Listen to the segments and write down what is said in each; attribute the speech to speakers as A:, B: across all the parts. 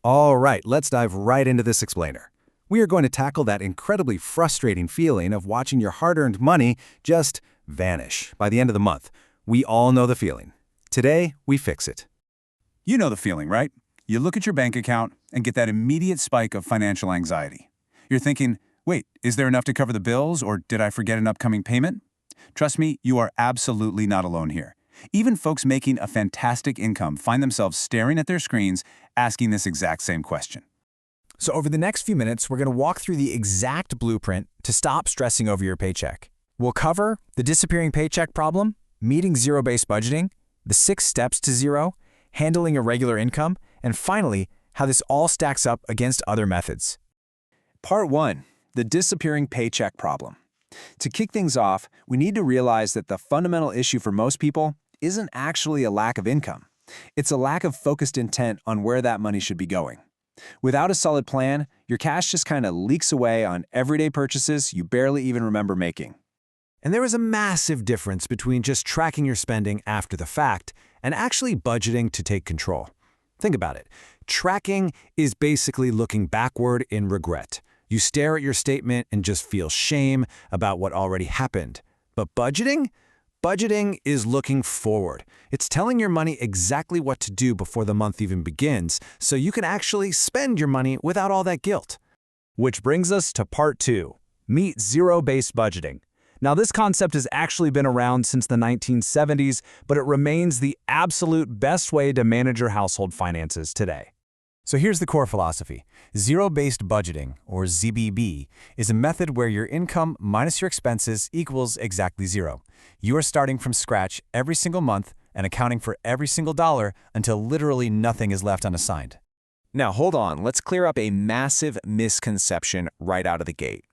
A: All right, let's dive right into this explainer. We are going to tackle that incredibly frustrating feeling of watching your hard-earned money just vanish by the end of the month. We all know the feeling. Today, we fix it.
B: You know the feeling, right? You look at your bank account and get that immediate spike of financial anxiety. You're thinking, wait, is there enough to cover the bills, or did I forget an upcoming payment? Trust me, you are absolutely not alone here. Even folks making a fantastic income find themselves staring at their screens asking this exact same question.
C: So over the next few minutes, we're going to walk through the exact blueprint to stop stressing over your paycheck. We'll cover the disappearing paycheck problem, meeting zero-based budgeting, the 6 steps to zero, handling irregular income, and finally, how this all stacks up against other methods.
D: Part 1. The disappearing paycheck problem. To kick things off, we need to realize that the fundamental issue for most people isn't actually a lack of income. It's a lack of focused intent on where that money should be going. Without a solid plan, your cash just kind of leaks away on everyday purchases you barely even remember making.
C: And there is a massive difference between just tracking your spending after the fact and actually budgeting to take control. Think about it. Tracking is basically looking backward in regret. You stare at your statement and just feel shame about what already happened. But budgeting? Budgeting is looking forward. It's telling your money exactly what to do before the month even begins, so you can actually spend your money without all that guilt. Which brings us to part 2, meet zero-based budgeting. Now, this concept has actually been around since the 1970s, but it remains the absolute best way to manage your household finances today. So here's the core philosophy. Zero-based budgeting, or ZBB, is a method where your income minus your expenses equals exactly zero. You are starting from scratch every single month and accounting for every single dollar until literally nothing is left unassigned.
D: Now hold on, let's clear up a massive misconception right out of the gate.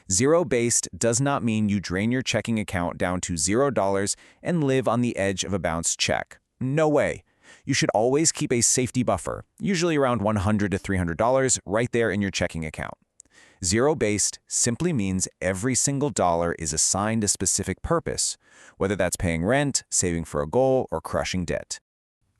D: Zero-based does not mean you drain your checking account down to $0 and live on the edge of a bounced check. No way. You should always keep a safety buffer, usually around $100 to $300, right there in your checking account. Zero-based simply means every single dollar is assigned a specific purpose, whether that's paying rent, saving for a goal, or crushing debt.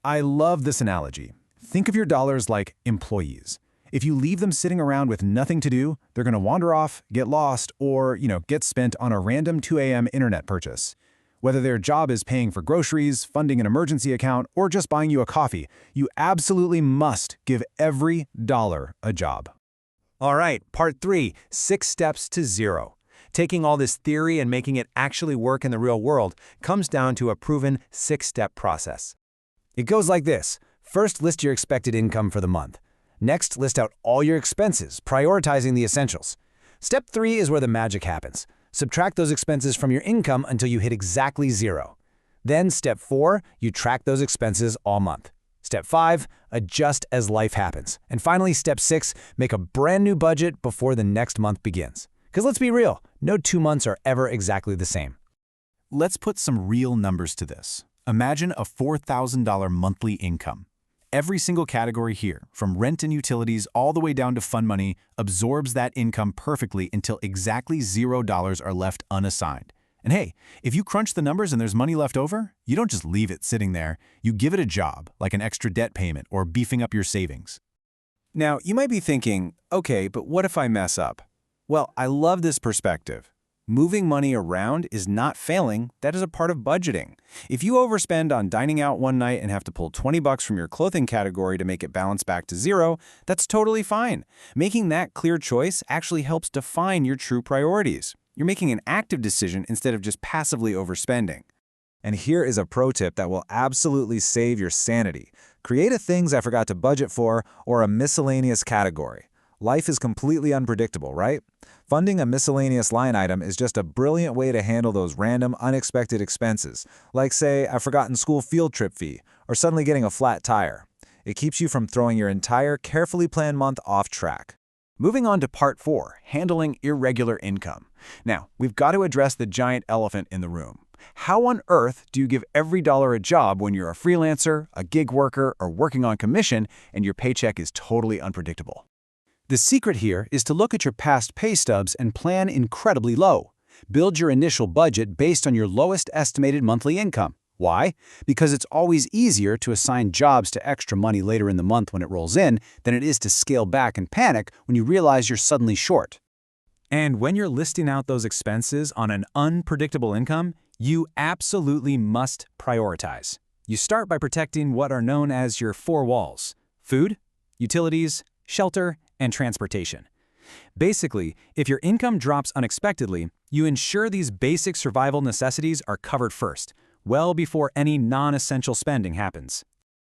A: I love this analogy. Think of your dollars like employees. If you leave them sitting around with nothing to do, they're going to wander off, get lost, or, get spent on a random 2 a.m. internet purchase. Whether their job is paying for groceries, funding an emergency account, or just buying you a coffee, you absolutely must give every dollar a job.
C: All right, part 3, 6 steps to zero. Taking all this theory and making it actually work in the real world comes down to a proven 6-step process. It goes like this. First, list your expected income for the month. Next, list out all your expenses, prioritizing the essentials. Step 3 is where the magic happens. Subtract those expenses from your income until you hit exactly zero. Then, step 4, you track those expenses all month. Step 5, adjust as life happens. And finally, step 6, make a brand new budget before the next month begins. Because let's be real, no 2 months are ever exactly the same.
B: Let's put some real numbers to this. Imagine a $4,000 monthly income. Every single category here, from rent and utilities all the way down to fund money, absorbs that income perfectly until exactly $0 are left unassigned. And hey, if you crunch the numbers and there's money left over, you don't just leave it sitting there. You give it a job, like an extra debt payment or beefing up your savings.
D: Now, you might be thinking, okay, but what if I mess up? Well, I love this perspective. Moving money around is not failing, that is a part of budgeting. If you overspend on dining out one night and have to pull $20 from your clothing category to make it balance back to zero, that's totally fine. Making that clear choice actually helps define your true priorities. You're making an active decision instead of just passively overspending.
C: And here is a pro tip that will absolutely save your sanity. Create a things I forgot to budget for or a miscellaneous category. Life is completely unpredictable, right? Funding a miscellaneous line item is just a brilliant way to handle those random, unexpected expenses, like, say, a forgotten school field trip fee, or suddenly getting a flat tire. It keeps you from throwing your entire carefully planned month off track.
D: Moving on to part 4, handling irregular income. Now, we've got to address the giant elephant in the room. How on earth do you give every dollar a job when you're a freelancer, a gig worker, or working on commission, and your paycheck is totally unpredictable?
B: The secret here is to look at your past pay stubs and plan incredibly low. Build your initial budget based on your lowest estimated monthly income.
A: Why? Because it's always easier to assign jobs to extra money later in the month when it rolls in than it is to scale back and panic when you realize you're suddenly short.
B: And when you're listing out those expenses on an unpredictable income, you absolutely must prioritize. You start by protecting what are known as your four walls: food, utilities, shelter, and transportation. Basically, if your income drops unexpectedly, you ensure these basic survival necessities are covered first, well before any non-essential spending happens.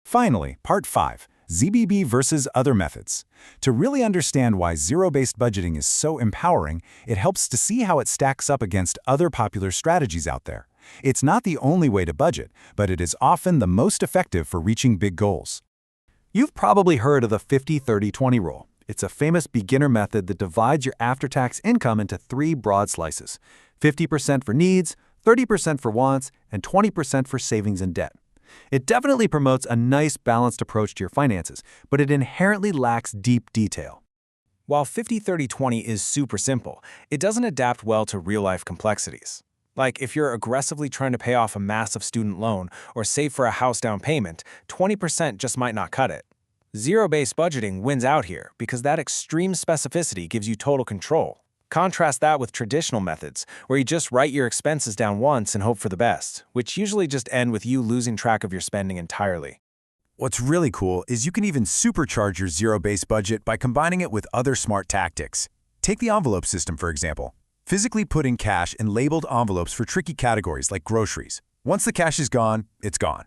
A: Finally, Part 5, ZBB versus other methods. To really understand why zero-based budgeting is so empowering, it helps to see how it stacks up against other popular strategies out there. It's not the only way to budget, but it is often the most effective for reaching big goals. You've probably heard of the 50-30-20 rule. It's a famous beginner method that divides your after-tax income into 3 broad slices: 50% for needs, 30% for wants, and 20% for savings and debt. It definitely promotes a nice balanced approach to your finances, but it inherently lacks deep detail.
D: While 50-30-20 is super simple, it doesn't adapt well to real-life complexities. Like if you're aggressively trying to pay off a massive student loan or save for a house down payment, 20% just might not cut it. Zero-based budgeting wins out here because that extreme specificity gives you total control. Contrast that with traditional methods, where you just write your expenses down once and hope for the best, which usually just end with you losing track of your spending entirely.
A: What's really cool is you can even supercharge your zero-based budget by combining it with other smart tactics. Take the envelope system, for example. Physically put in cash in labeled envelopes for tricky categories like groceries. Once the cash is gone, it's gone.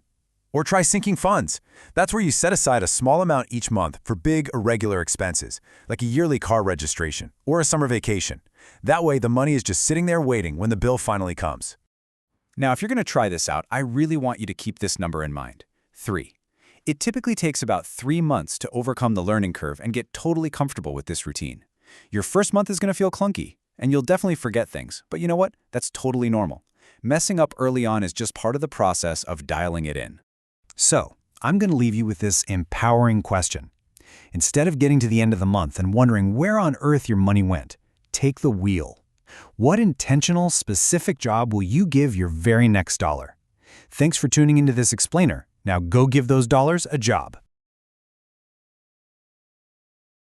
A: Or try sinking funds. That's where you set aside a small amount each month for big, irregular expenses, like a yearly car registration or a summer vacation. That way, the money is just sitting there waiting when the bill finally comes.
B: Now, if you're going to try this out, I really want you to keep this number in mind: 3. It typically takes about 3 months to overcome the learning curve and get totally comfortable with this routine. Your first month is going to feel clunky, and you'll definitely forget things. But you know what? That's totally normal. Messing up early on is just part of the process of dialing it in.
A: So, I'm going to leave you with this empowering question. Instead of getting to the end of the month and wondering where on earth your money went, take the wheel. What intentional, specific job will you give your very next dollar? Thanks for tuning into this explainer. Now go give those dollars a job.